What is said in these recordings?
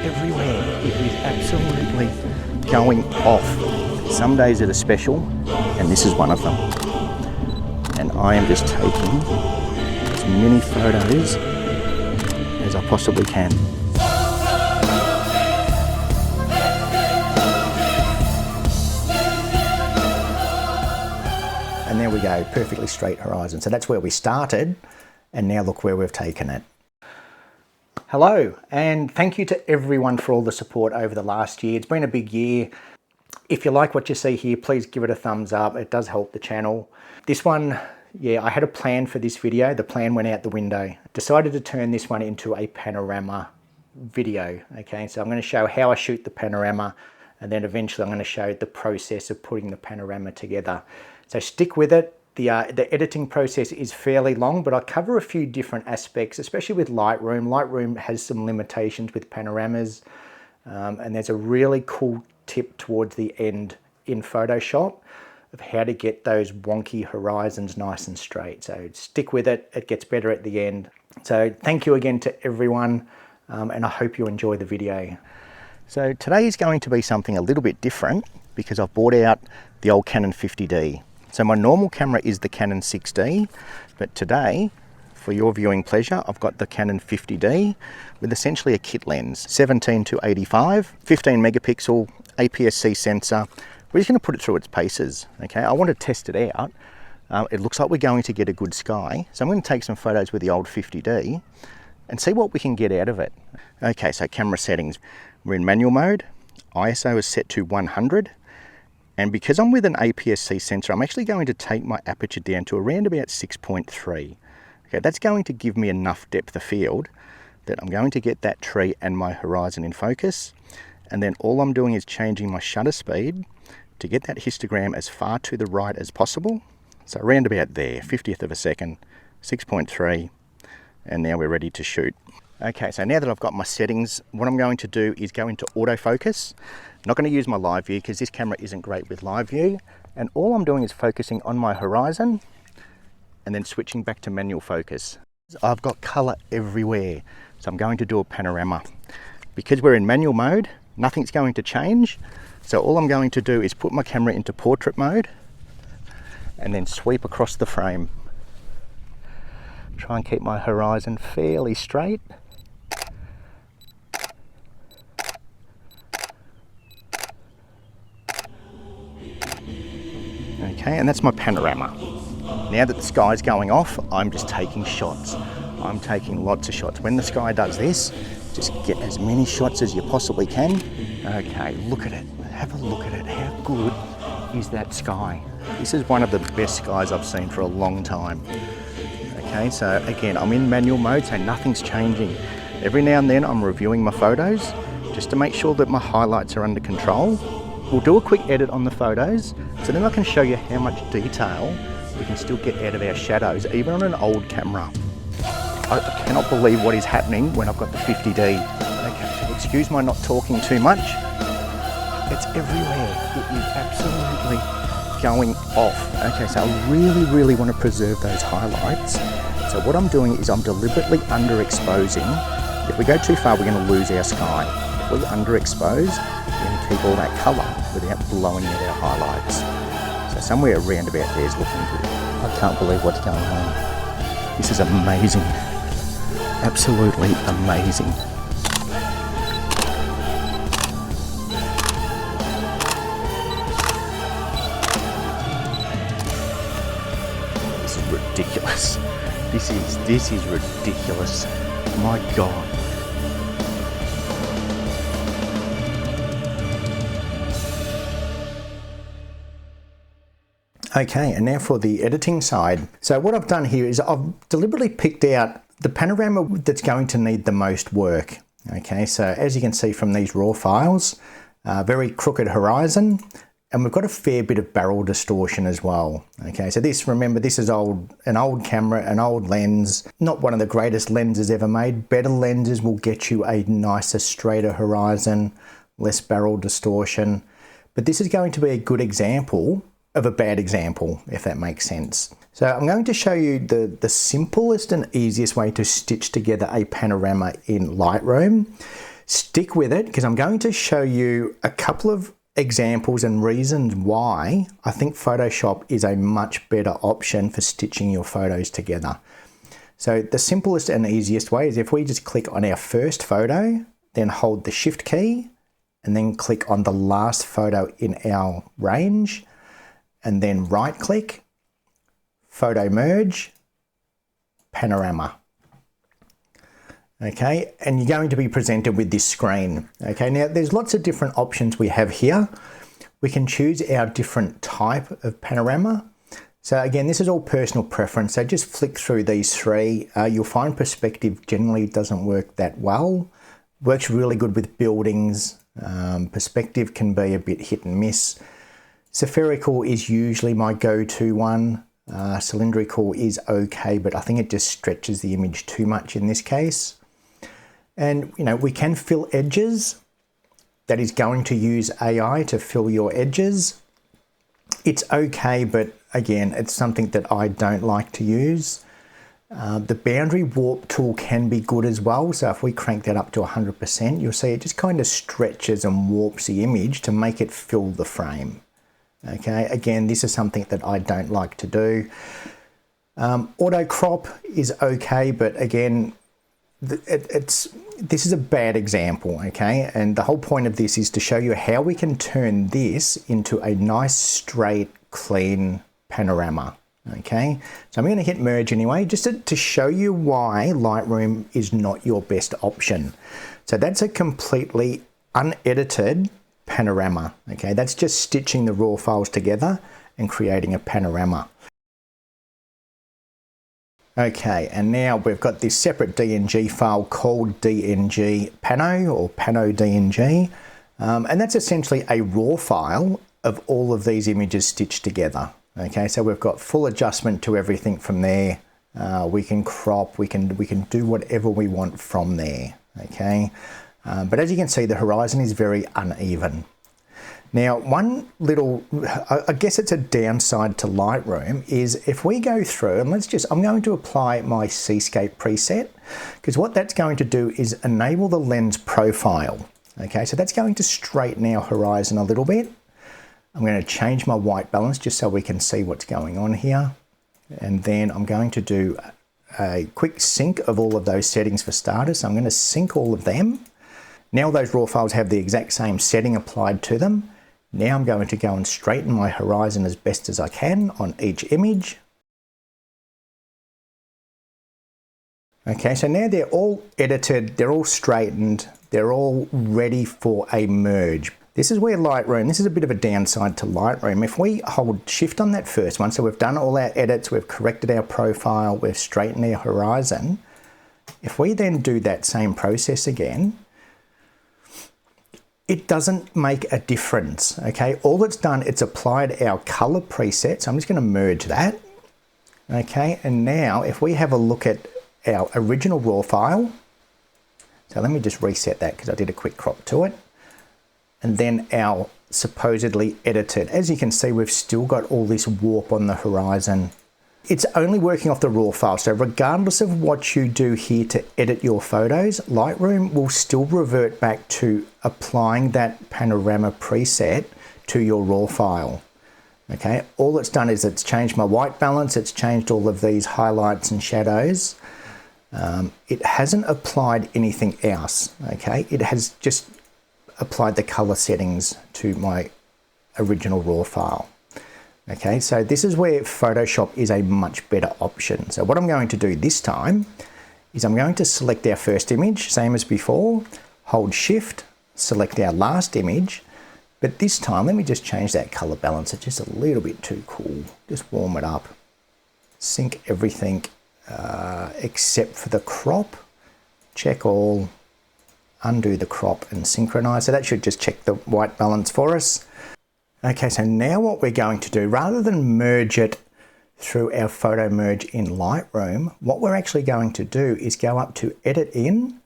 everywhere. It is absolutely going off. Some days that are special, and this is one of them. And I am just taking as many photos as I possibly can. And there we go, perfectly straight horizon. So that's where we started, and now look where we've taken it. Hello, and thank you to everyone for all the support over the last year. It's been a big year. If you like what you see here, please give it a thumbs up. It does help the channel. This one, yeah, I had a plan for this video. The plan went out the window. Decided to turn this one into a panorama video, okay? So I'm going to show how I shoot the panorama, and then eventually I'm going to show the process of putting the panorama together. So stick with it. The editing process is fairly long, but I'll cover a few different aspects, especially with Lightroom. Lightroom has some limitations with panoramas, and there's a really cool tip towards the end in Photoshop of how to get those wonky horizons nice and straight. So stick with it, it gets better at the end. So thank you again to everyone, and I hope you enjoy the video. So today is going to be something a little bit different because I've bought out the old Canon 50D. So my normal camera is the Canon 6D, but today, for your viewing pleasure, I've got the Canon 50D with essentially a kit lens, 17 to 85, 15 megapixel APS-C sensor. We're just going to put it through its paces, okay? I want to test it out. It looks like we're going to get a good sky, so I'm going to take some photos with the old 50D and see what we can get out of it. Okay, so camera settings. We're in manual mode. ISO is set to 100. And because I'm with an APS-C sensor, I'm actually going to take my aperture down to around about 6.3. Okay, that's going to give me enough depth of field that I'm going to get that tree and my horizon in focus. And then all I'm doing is changing my shutter speed to get that histogram as far to the right as possible. So around about there, 50th of a second, 6.3, and now we're ready to shoot. Okay, so now that I've got my settings, what I'm going to do is go into autofocus. I'm not going to use my live view because this camera isn't great with live view. And all I'm doing is focusing on my horizon and then switching back to manual focus. I've got color everywhere, so I'm going to do a panorama. Because we're in manual mode, nothing's going to change. So all I'm going to do is put my camera into portrait mode and then sweep across the frame. Try and keep my horizon fairly straight. Okay, and that's my panorama. Now that the sky's going off, I'm just taking shots. I'm taking lots of shots. When the sky does this, just get as many shots as you possibly can. Okay, look at it. Have a look at it. How good is that sky? This is one of the best skies I've seen for a long time. Okay, so again, I'm in manual mode, so nothing's changing. Every now and then I'm reviewing my photos just to make sure that my highlights are under control. We'll do a quick edit on the photos, so then I can show you how much detail we can still get out of our shadows, even on an old camera. I cannot believe what is happening when I've got the 50D. Okay, so excuse my not talking too much. It's everywhere. It is absolutely going off. Okay, so I really want to preserve those highlights. So what I'm doing is I'm deliberately underexposing. If we go too far, we're going to lose our sky. If we underexpose, we're going to keep all that colour without blowing out our highlights. So somewhere around about there is looking good. I can't believe what's going on. This is amazing. Absolutely amazing. This is ridiculous. This is ridiculous. My God. Okay, and now for the editing side. So what I've done here is I've deliberately picked out the panorama that's going to need the most work. Okay, so as you can see from these raw files, very crooked horizon, and we've got a fair bit of barrel distortion as well. Okay, so this, remember, this is an old camera, an old lens, not one of the greatest lenses ever made. Better lenses will get you a nicer, straighter horizon, less barrel distortion. But this is going to be a good example of a bad example, if that makes sense. So I'm going to show you the simplest and easiest way to stitch together a panorama in Lightroom. Stick with it because I'm going to show you a couple of examples and reasons why I think Photoshop is a much better option for stitching your photos together. So the simplest and easiest way is if we just click on our first photo, then hold the Shift key, and then click on the last photo in our range, and then right click, Photo Merge, Panorama. Okay, and you're going to be presented with this screen. Okay, now there's lots of different options we have here. We can choose our different type of panorama. So again, this is all personal preference. So just flick through these three. You'll find perspective generally doesn't work that well. Works really good with buildings. Perspective can be a bit hit and miss. Spherical is usually my go-to one. Cylindrical is okay, but I think it just stretches the image too much in this case. And we can fill edges. That is going to use AI to fill your edges. It's okay, but again, it's something that I don't like to use. The boundary warp tool can be good as well. So if we crank that up to 100%, you'll see it just kind of stretches and warps the image to make it fill the frame. Okay, again, this is something that I don't like to do. Auto crop is okay, but again, this is a bad example, okay? And the whole point of this is to show you how we can turn this into a nice, straight, clean panorama, okay? So I'm going to hit merge anyway, just to show you why Lightroom is not your best option. So that's a completely unedited panorama, okay? That's just stitching the raw files together and creating a panorama. Okay, and now we've got this separate DNG file called DNG Pano or Pano DNG, and that's essentially a raw file of all of these images stitched together. Okay, so we've got full adjustment to everything from there. We can crop, we can do whatever we want from there. Okay, but as you can see, the horizon is very uneven. Now, one little, I guess it's a downside to Lightroom, is if we go through, and I'm going to apply my Seascape preset, because what that's going to do is enable the lens profile. Okay, so that's going to straighten our horizon a little bit. I'm going to change my white balance just so we can see what's going on here. And then I'm going to do a quick sync of all of those settings for starters. So I'm going to sync all of them. Now those raw files have the exact same setting applied to them. Now I'm going to go and straighten my horizon as best as I can on each image. Okay, so now they're all edited, they're all straightened, they're all ready for a merge. This is where Lightroom, this is a bit of a downside to Lightroom. If we hold shift on that first one, so we've done all our edits, we've corrected our profile, we've straightened our horizon. If we then do that same process again, it doesn't make a difference, okay? All it's done, it's applied our color preset. So I'm just gonna merge that, okay? And now if we have a look at our original raw file, so let me just reset that because I did a quick crop to it. And then our supposedly edited, as you can see, we've still got all this warp on the horizon. It's only working off the raw file. So regardless of what you do here to edit your photos, Lightroom will still revert back to applying that panorama preset to your raw file. Okay, all it's done is it's changed my white balance, it's changed all of these highlights and shadows. It hasn't applied anything else, okay? It has just applied the color settings to my original raw file. Okay, so this is where Photoshop is a much better option. So what I'm going to do this time is I'm going to select our first image, same as before, hold shift, select our last image, but this time let me just change that color balance. It's just a little bit too cool. Just warm it up, sync everything except for the crop, check all, undo the crop and synchronize. So that should just check the white balance for us. Okay, so now what we're going to do, rather than merge it through our photo merge in Lightroom, what we're actually going to do is go up to Edit In,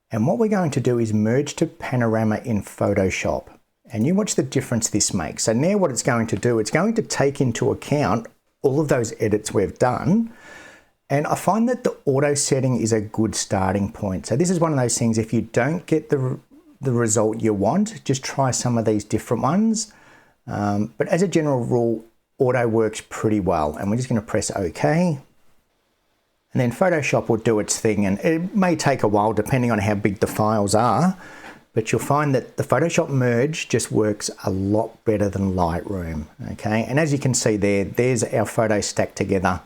and what we're going to do is merge to Panorama in Photoshop. And you watch the difference this makes. So now what it's going to do, it's going to take into account all of those edits we've done, And I find that the auto setting is a good starting point. So this is one of those things, if you don't get the result you want, just try some of these different ones. But as a general rule, auto works pretty well. And we're just going to press OK. And then Photoshop will do its thing, and it may take a while depending on how big the files are, but you'll find that the Photoshop merge just works a lot better than Lightroom, okay? And as you can see there's our photos stacked together.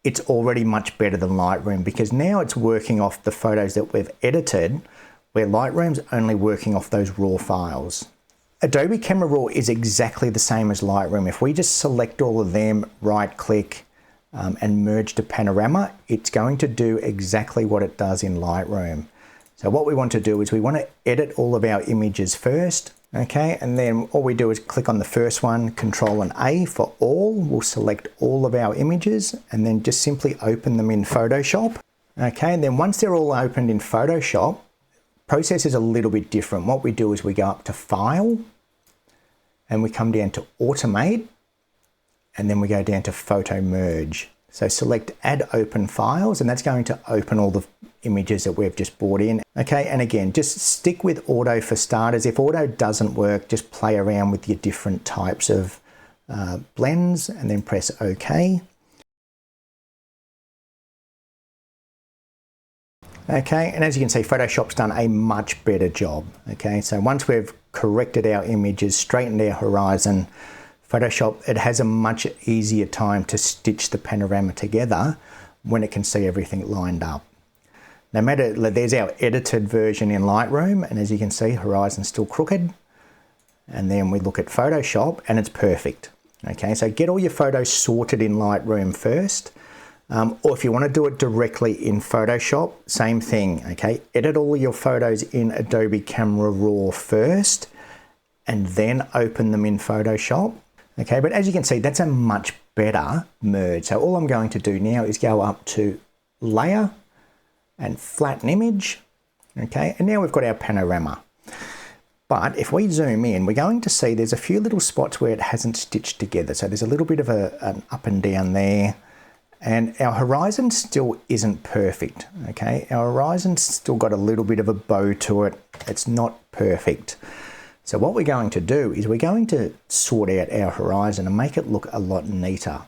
It's already much better than Lightroom because now it's working off the photos that we've edited, where Lightroom's only working off those raw files. Adobe Camera Raw is exactly the same as Lightroom. If we just select all of them, right click, and merge to panorama, it's going to do exactly what it does in Lightroom. So what we want to do is we want to edit all of our images first, okay? And then all we do is click on the first one, Control and A for all. We'll select all of our images and then just simply open them in Photoshop. Okay, and then once they're all opened in Photoshop, process is a little bit different. What we do is we go up to File and we come down to Automate, and then we go down to Photo Merge. So select Add Open Files, and that's going to open all the images that we've just brought in. Okay, and again, just stick with auto for starters. If auto doesn't work, just play around with your different types of blends and then press OK. Okay, and as you can see, Photoshop's done a much better job. Okay, so once we've corrected our images, straightened our horizon, Photoshop, it has a much easier time to stitch the panorama together when it can see everything lined up. No matter, there's our edited version in Lightroom, and as you can see, horizon's still crooked. And then we look at Photoshop and it's perfect. Okay, so get all your photos sorted in Lightroom first. Or if you want to do it directly in Photoshop, same thing, okay? Edit all your photos in Adobe Camera Raw first, and then open them in Photoshop. Okay, but as you can see, that's a much better merge. So all I'm going to do now is go up to Layer and Flatten Image. Okay, and now we've got our panorama. But if we zoom in, we're going to see there's a few little spots where it hasn't stitched together. So there's a little bit of an up and down there. And our horizon still isn't perfect, okay? Our horizon's still got a little bit of a bow to it. It's not perfect. So what we're going to do is we're going to sort out our horizon and make it look a lot neater.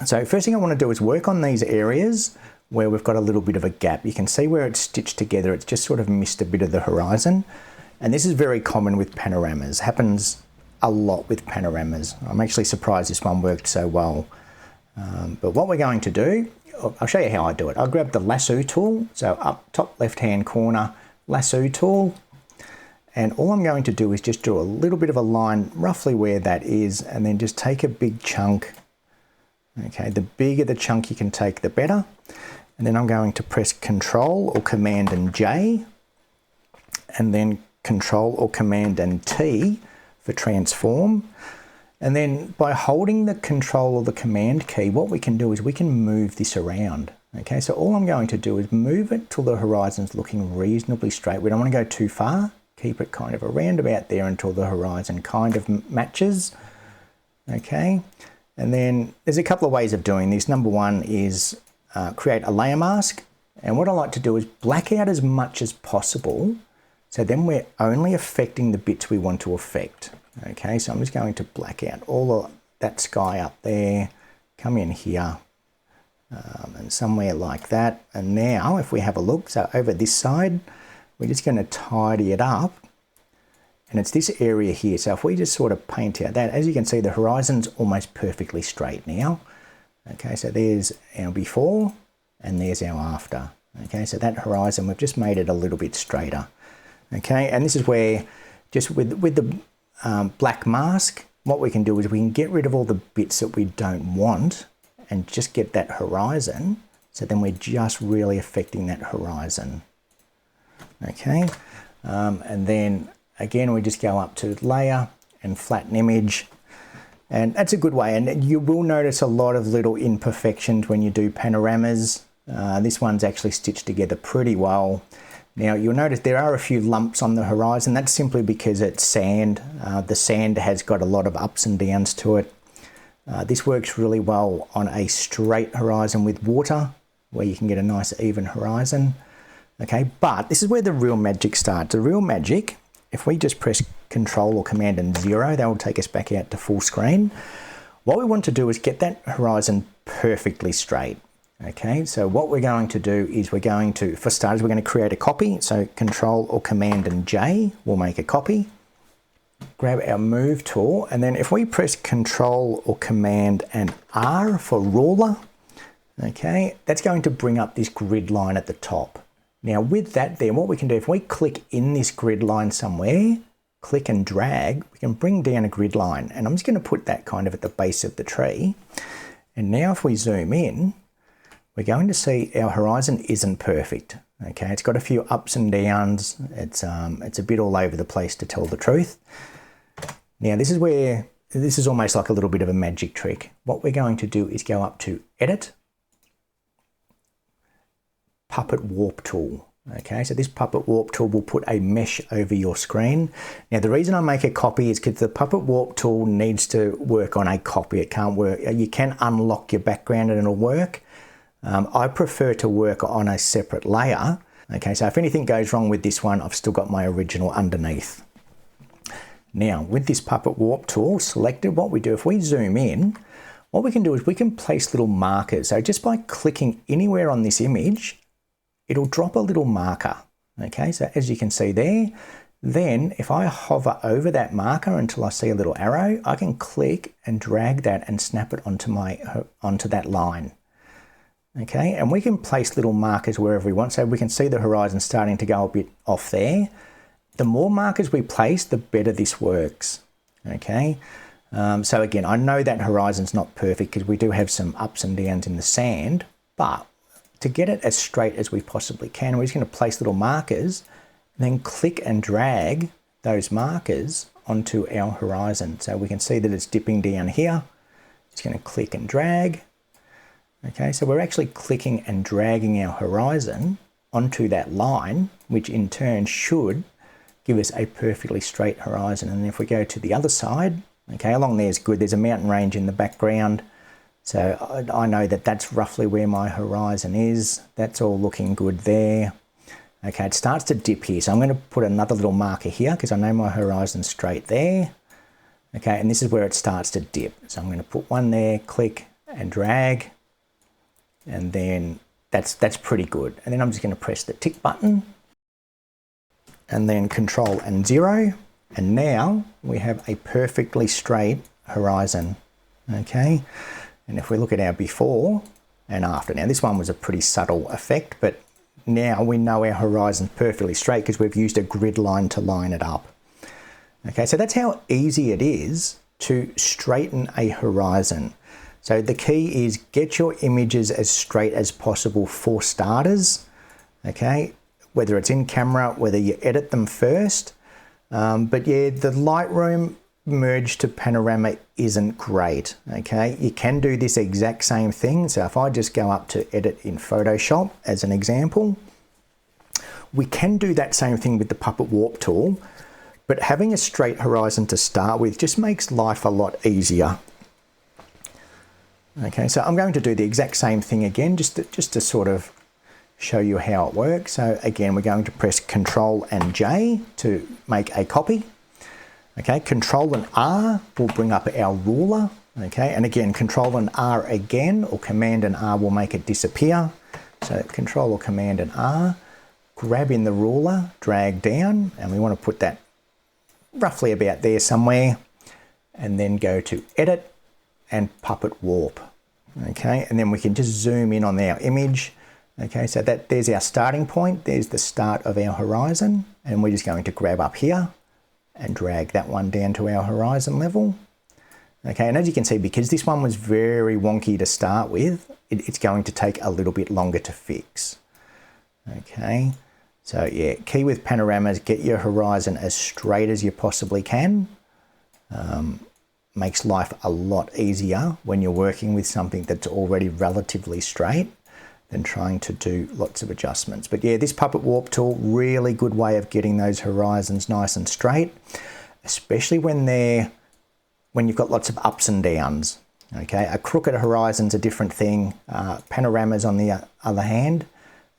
So first thing I want to do is work on these areas where we've got a little bit of a gap. You can see where it's stitched together. It's just sort of missed a bit of the horizon. And this is very common with panoramas. Happens a lot with panoramas. I'm actually surprised this one worked so well. But what we're going to do, I'll show you how I do it. I'll grab the lasso tool, so up top left hand corner, lasso tool, and all I'm going to do is just draw a little bit of a line roughly where that is, and then just take a big chunk. Okay, the bigger the chunk you can take, the better. And then I'm going to press Control or Command and J, and then Control or Command and T for transform. And then by holding the Control or the Command key, what we can do is we can move this around. Okay, so all I'm going to do is move it till the horizon's looking reasonably straight. We don't want to go too far. Keep it kind of around about there until the horizon kind of matches. Okay, and then there's a couple of ways of doing this. Number one is create a layer mask. And what I like to do is black out as much as possible. So then we're only affecting the bits we want to affect. Okay, so I'm just going to black out all of that sky up there, come in here, and somewhere like that. And now if we have a look, so over this side, we're just going to tidy it up. And it's this area here. So if we just sort of paint out that, as you can see, the horizon's almost perfectly straight now. Okay, so there's our before and there's our after. Okay, so that horizon, we've just made it a little bit straighter. Okay, and this is where just with the black mask, what we can do is we can get rid of all the bits that we don't want and just get that horizon. So then we're just really affecting that horizon. Okay, and then again, we just go up to layer and flatten image. And that's a good way. And you will notice a lot of little imperfections when you do panoramas. This one's actually stitched together pretty well. Now you'll notice there are a few lumps on the horizon. That's simply because it's sand. The sand has got a lot of ups and downs to it. This works really well on a straight horizon with water. where you can get a nice even horizon. Okay, but this is where the real magic starts. The real magic, if we just press Control or Command and 0, that will take us back out to full screen. What we want to do is get that horizon perfectly straight. Okay, so what we're going to do is we're going to, for starters, we're going to create a copy. So Control or Command and J will make a copy. Grab our Move tool, and then if we press Control or Command and R for ruler, okay, that's going to bring up this grid line at the top. Now with that there, what we can do, if we click in this grid line somewhere, click and drag, we can bring down a grid line. And I'm just going to put that kind of at the base of the tree. And now if we zoom in, we're going to see our horizon isn't perfect. Okay, it's got a few ups and downs. It's a bit all over the place, to tell the truth. Now this is almost like a little bit of a magic trick. What we're going to do is go up to Edit, Puppet Warp tool. Okay, so this Puppet Warp tool will put a mesh over your screen. Now the reason I make a copy is because the Puppet Warp tool needs to work on a copy. It can't work. You can unlock your background and it'll work. I prefer to work on a separate layer. Okay, so if anything goes wrong with this one, I've still got my original underneath. Now with this Puppet Warp tool selected, what we do, if we zoom in, what we can do is we can place little markers. So just by clicking anywhere on this image, it'll drop a little marker. Okay, so as you can see there, then if I hover over that marker until I see a little arrow, I can click and drag that and snap it onto that line. Okay, and we can place little markers wherever we want. So we can see the horizon starting to go a bit off there. The more markers we place, the better this works. Okay, so again, I know that horizon's not perfect because we do have some ups and downs in the sand, but to get it as straight as we possibly can, we're just going to place little markers, and then click and drag those markers onto our horizon. So we can see that it's dipping down here. Just going to click and drag. Okay, so we're actually clicking and dragging our horizon onto that line, which in turn should give us a perfectly straight horizon. And if we go to the other side, okay, along there is good. There's a mountain range in the background. So I know that that's roughly where my horizon is. That's all looking good there. Okay, it starts to dip here. So I'm going to put another little marker here because I know my horizon's straight there. Okay, and this is where it starts to dip. So I'm going to put one there, click and drag. And then that's pretty good. And then I'm just going to press the tick button and then Control and 0. And now we have a perfectly straight horizon. Okay. And if we look at our before and after, now this one was a pretty subtle effect, but now we know our horizon's perfectly straight because we've used a grid line to line it up. Okay, so that's how easy it is to straighten a horizon. So the key is get your images as straight as possible for starters, okay? Whether it's in camera, whether you edit them first. But yeah, the Lightroom merge to panorama isn't great, okay? You can do this exact same thing. So if I just go up to edit in Photoshop as an example, we can do that same thing with the Puppet Warp tool, but having a straight horizon to start with just makes life a lot easier. Okay, so I'm going to do the exact same thing again, just to sort of show you how it works. So again, we're going to press Control and J to make a copy. Okay, Control and R will bring up our ruler. Okay, and again, Control and R again, or Command and R will make it disappear. So Control or Command and R, grab in the ruler, drag down, and we want to put that roughly about there somewhere, and then go to Edit and Puppet Warp. Okay, and then we can just zoom in on our image. Okay, so there's our starting point. There's the start of our horizon, and we're just going to grab up here and drag that one down to our horizon level. Okay, and as you can see, because this one was very wonky to start with, it's going to take a little bit longer to fix. Okay, so yeah, key with panoramas, get your horizon as straight as you possibly can. Makes life a lot easier when you're working with something that's already relatively straight than trying to do lots of adjustments. But yeah, this Puppet Warp tool, really good way of getting those horizons nice and straight, especially when you've got lots of ups and downs. Okay, a crooked horizon's a different thing. Panoramas on the other hand,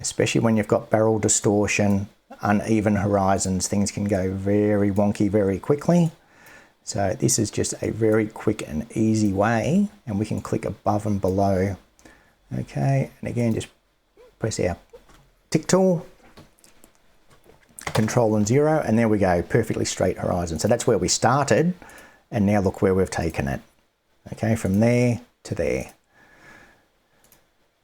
especially when you've got barrel distortion, uneven horizons, things can go very wonky very quickly. So this is just a very quick and easy way, and we can click above and below. Okay, and again, just press our tick tool, Control and 0, and there we go, perfectly straight horizon. So that's where we started, and now look where we've taken it. Okay, from there to there.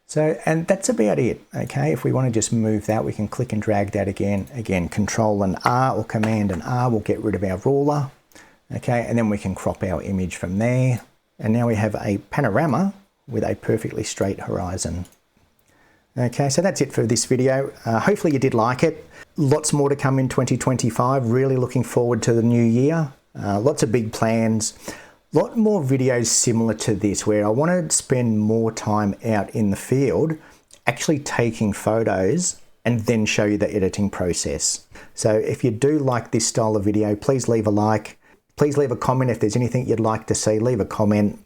So, and that's about it. Okay, if we want to just move that, we can click and drag that again. Again, Control and R or Command and R will get rid of our ruler. Okay, and then we can crop our image from there. And now we have a panorama with a perfectly straight horizon. Okay, so that's it for this video. Hopefully you did like it. Lots more to come in 2025. Really looking forward to the new year. Lots of big plans. A lot more videos similar to this where I want to spend more time out in the field actually taking photos and then show you the editing process. So if you do like this style of video, please leave a like. Please leave a comment if there's anything you'd like to see. Leave a comment.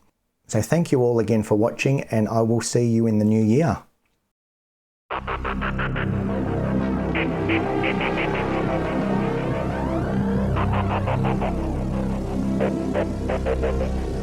So thank you all again for watching, and I will see you in the new year. Thank you.